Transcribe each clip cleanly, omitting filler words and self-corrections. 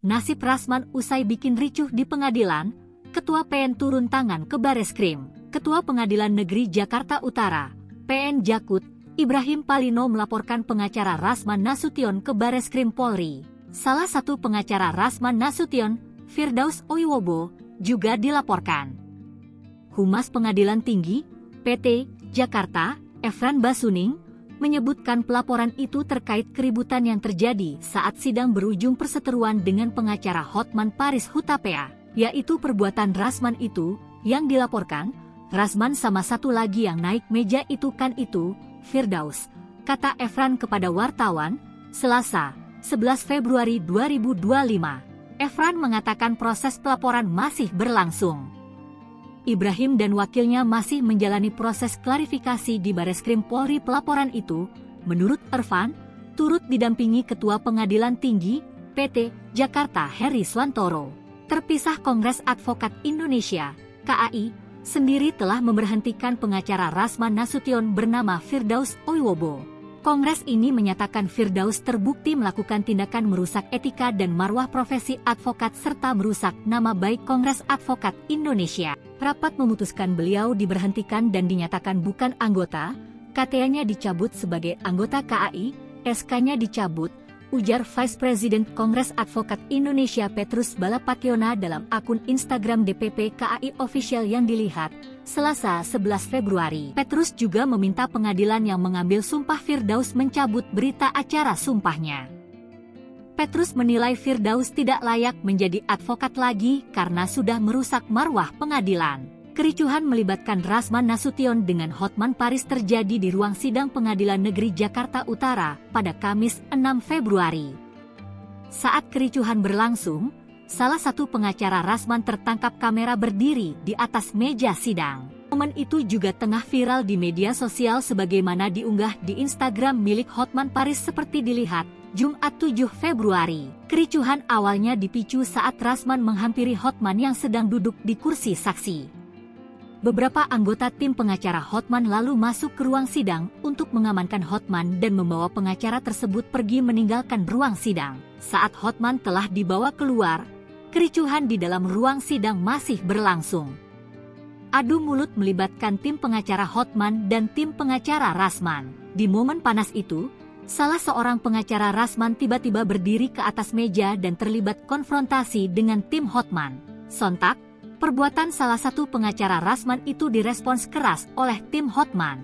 Nasib Rasman usai bikin ricuh di pengadilan, Ketua PN turun tangan ke Bareskrim. Ketua Pengadilan Negeri Jakarta Utara, PN Jakut, Ibrahim Palino melaporkan pengacara Rasman Nasution ke Bareskrim Polri. Salah satu pengacara Rasman Nasution, Firdaus Oiwobo, juga dilaporkan. Humas Pengadilan Tinggi, PT, Jakarta, Efran Basuning, menyebutkan pelaporan itu terkait keributan yang terjadi saat sidang berujung perseteruan dengan pengacara Hotman Paris Hutapea, yaitu perbuatan Rasman itu, yang dilaporkan, Rasman sama satu lagi yang naik meja itu kan itu, Firdaus, kata Efran kepada wartawan, Selasa, 11 Februari 2025. Efran mengatakan proses pelaporan masih berlangsung. Ibrahim dan wakilnya masih menjalani proses klarifikasi di Bareskrim Polri. Pelaporan itu, menurut Ervan, turut didampingi Ketua Pengadilan Tinggi, PT, Jakarta Heri Swantoro. Terpisah Kongres Advokat Indonesia, KAI, sendiri telah memberhentikan pengacara Rasman Nasution bernama Firdaus Oiwobo. Kongres ini menyatakan Firdaus terbukti melakukan tindakan merusak etika dan marwah profesi advokat serta merusak nama baik Kongres Advokat Indonesia. Rapat memutuskan beliau diberhentikan dan dinyatakan bukan anggota, KTA-nya dicabut sebagai anggota KAI, SK-nya dicabut, ujar Vice President Kongres Advokat Indonesia Petrus Balapakiona dalam akun Instagram DPP KAI Official yang dilihat, Selasa 11 Februari. Petrus juga meminta pengadilan yang mengambil sumpah Firdaus mencabut berita acara sumpahnya. Petrus menilai Firdaus tidak layak menjadi advokat lagi karena sudah merusak marwah pengadilan. Kericuhan melibatkan Rasman Nasution dengan Hotman Paris terjadi di ruang sidang Pengadilan Negeri Jakarta Utara pada Kamis 6 Februari. Saat kericuhan berlangsung, salah satu pengacara Rasman tertangkap kamera berdiri di atas meja sidang. Momen itu juga tengah viral di media sosial sebagaimana diunggah di Instagram milik Hotman Paris seperti dilihat, Jumat 7 Februari. Kericuhan awalnya dipicu saat Rasman menghampiri Hotman yang sedang duduk di kursi saksi. Beberapa anggota tim pengacara Hotman lalu masuk ke ruang sidang untuk mengamankan Hotman dan membawa pengacara tersebut pergi meninggalkan ruang sidang. Saat Hotman telah dibawa keluar, kericuhan di dalam ruang sidang masih berlangsung. Adu mulut melibatkan tim pengacara Hotman dan tim pengacara Rasman. Di momen panas itu, salah seorang pengacara Rasman tiba-tiba berdiri ke atas meja dan terlibat konfrontasi dengan tim Hotman. Sontak, perbuatan salah satu pengacara Rasman itu direspons keras oleh tim Hotman.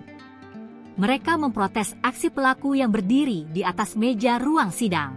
Mereka memprotes aksi pelaku yang berdiri di atas meja ruang sidang.